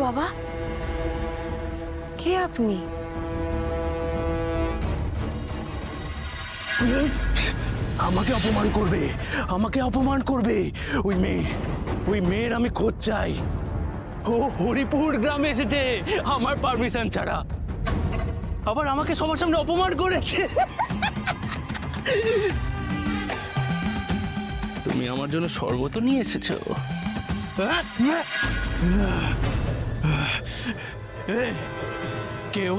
বাবা, কে আপনি? আমাকে অপমান করবে, আমাকে অপমান করবে। ওই মেয়ের আমি খোঁজ চাই। ও হরিপুর গ্রামে এসেছে আমার পারমিশন ছাড়া, আবার আমাকে সবার সামনে অপমান করেছে। তুমি আমার জন্য শরবত নিয়ে এসেছো? কেউ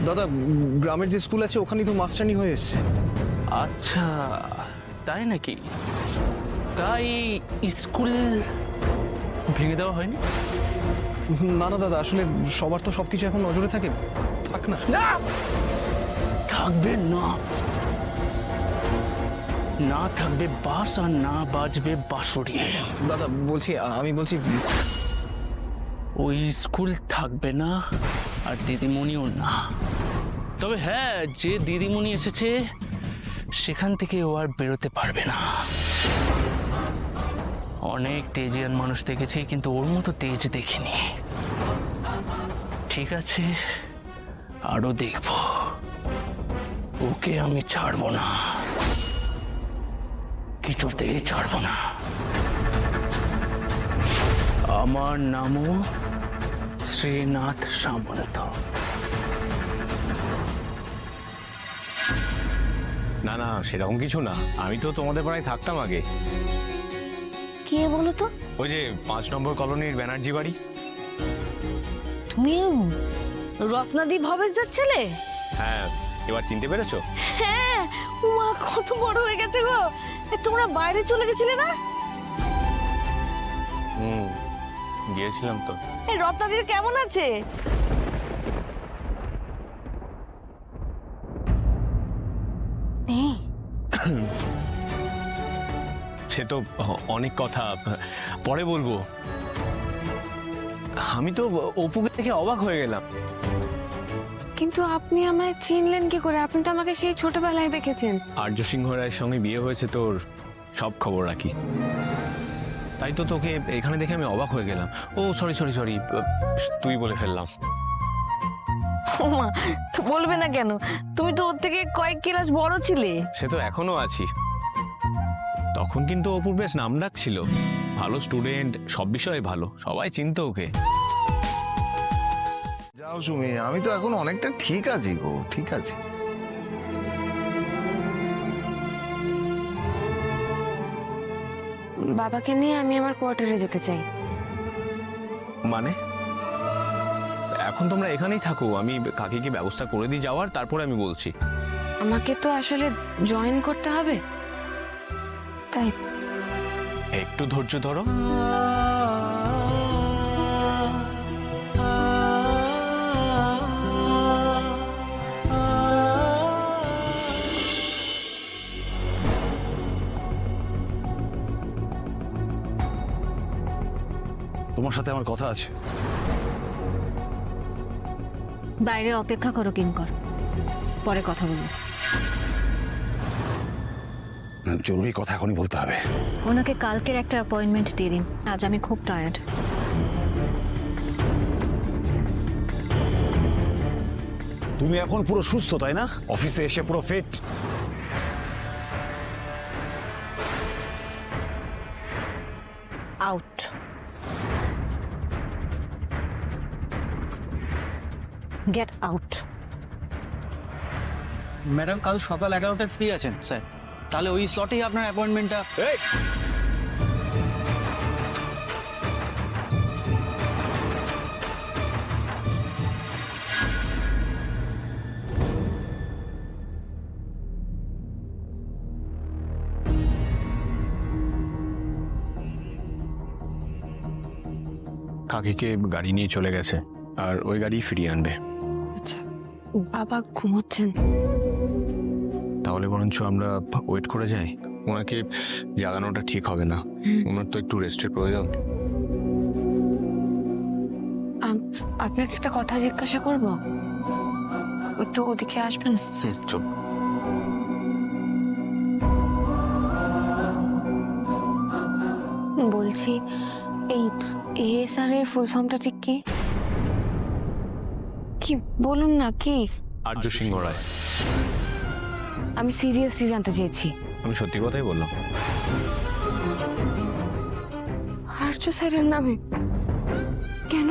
দাদা, গ্রামের যে স্কুল আছে ওখানেই তো মাস্টারনি হয়ে এসছে। আচ্ছা, তাই নাকি? তাই স্কুল ভেঙে দেওয়া হয়নি? না না দাদা, আসলে সবার তো সবকিছু এখন নজরে থাকে। থাক না। না, থাকবে না। না থাকবে বাস আর না বাজবে বাঁশরি। দাদা আমি বলছি ওই স্কুল থাকবে না আর দিদিমণিও না। তবে হ্যাঁ, যে দিদিমণি এসেছে সেখান থেকে ও আর বেরোতে পারবে না। অনেক তেজিয়ান মানুষ দেখেছি, কিন্তু ওর মতো তেজ দেখিনি। ঠিক আছে, আরো দেখব। ওকে আমি ছাড়বো না, কিছুতেই ছাড়বো না। আমার নামও শ্রীনাথ সামন্ত। না না, সেরকম কিছু না। আমি তো তোমাদের পাড়ায় থাকতাম আগে। কে বলো তো? ওই যে 5 নম্বর কলোনির ব্যানার্জি বাড়ি। তুমি রত্নাদি ভবেশদার ছেলে? হ্যাঁ, এবার চিনতে পেরেছো? হ্যাঁ, মা কত বড় হয়ে গেছে গো। তোমরা বাইরে চলে গেছিলে না? গিয়েছিলাম তো। এই রত্নাদির কেমন আছে? সে তো অনেক কথা, পরে বলবো। আমি তো অপুকে দেখে অবাক হয়ে গেলাম। কিন্তু আপনি আমায় চিনলেন কি করে? আপনি তো আমাকে সেই ছোটবেলায় দেখেছেন। আর্য সিংহ রায়ের সঙ্গে বিয়ে হয়েছে তোর, সব খবর রাখি। তাই তো তোকে এখানে দেখে আমি অবাক হয়ে গেলাম। ও সরি সরি সরি, তুই বলে ফেললাম। মা তো বলবে না কেন? তুমি তো ওর থেকে কয়েক ক্লাস বড় ছিলে। সে তো এখনো আছি। তখন কিন্তু অপুর বেশ নাম ডাক ছিল, ভালো স্টুডেন্ট, সব বিষয়ে ভালো, সবাই চিনতো ওকে। যাও সুমি, আমি তো এখন অনেকটা ঠিক আছি গো, ঠিক আছে। বাবাকে নিয়ে আমি আমার কোয়ার্টারে যেতে চাই। মানে এখন তোমরা এখানেই থাকো, আমি কাকিকে ব্যবস্থা করে দিই যাওয়ার, তারপরে আমি বলছি। আমাকে তো আসলে জয়েন করতে হবে, তাই একটু ধৈর্য ধরো। তোমার সাথে আমার কথা আছে। বাইরে অপেক্ষা করো কিঙ্কর, পরে কথা বলবো। জরুরি কথা এখনই বলতে হবে। ওনাকে কালকের একটা অ্যাপয়েন্টমেন্ট দিয়ে দিন, আজ আমি খুব টায়ার্ড। তুমি এখন পুরো সুস্থ তাই না? অফিসে এসে পুরো fit. Out. Get out. Madam কাল সকাল 11টায় ফ্রি আছেন স্যার? তাহলে ওই স্লটেই আপনার অ্যাপয়েন্টমেন্টটা। কাকিকে গাড়ি নিয়ে চলে গেছে, আর ওই গাড়ি ফিরিয়ে আনবে। আচ্ছা, বাবা ঘুমোচ্ছেন? তাহলে বরঞ্চ আমরা ওয়েট করে যাই। ওনাকে জাগানোটা ঠিক হবে না, ওনার তো একটু রেস্টের প্রয়োজন। আপনাকে একটা কথা জিজ্ঞাসা করবো, একটু ওদিকে আসবেন? চল। বলছি, এই এএসআর এর ফুল ফর্মটা ঠিক কি? কি বলুন না কি? আর্য সিংহ রায়। আমি সিরিয়াসলি জানতে চেয়েছি। আমি সত্যি কথাই বললাম। আর্য স্যারের নামে কেন?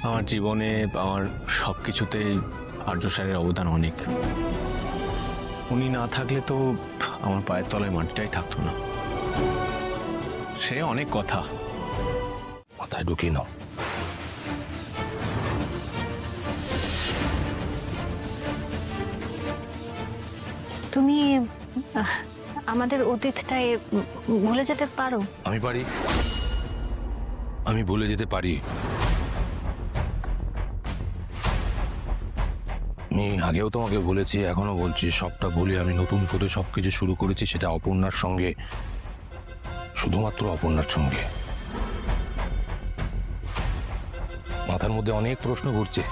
আমার জীবনে আমার সবকিছুতেই আর্য স্যারের অবদান অনেক। উনি না থাকলে তো আমার পায়ের তলায় মাটিটাই থাকতো না। সে অনেক কথা মাথায় ঢুকিয়ে নাও। তুমি আমাদের অতীতটাই ভুলে যেতে পারো? আমি পারি, আমি ভুলে যেতে পারি। আমি আগেও তোমাকে বলেছি, এখনো বলছি, সবটা ভুলে আমি নতুন করে সবকিছু শুরু করেছি, সেটা অপর্ণার সঙ্গে, শুধুমাত্র অপর্ণার সঙ্গে। মাথার মধ্যে অনেক প্রশ্ন ঘুরছে,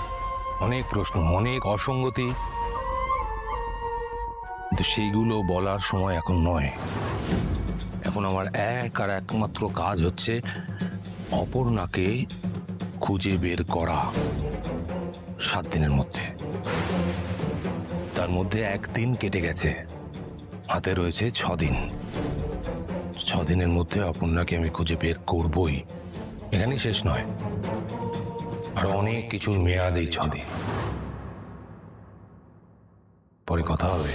অনেক প্রশ্ন, অনেক অসঙ্গতি, কিন্তু সেইগুলো বলার সময় এখন নয়। এখন আমার এক আর একমাত্র কাজ হচ্ছে অপর্ণাকে খুঁজে বের করা 7 দিনের মধ্যে। তার মধ্যে 1 দিন কেটে গেছে, হাতে রয়েছে 6 দিন। 6 দিনের মধ্যে অপর্ণাকে আমি খুঁজে বের করবই। এখানেই শেষ নয়, আরো অনেক কিছুর মেয়াদ এই 6 দিন। পরে কথা হবে।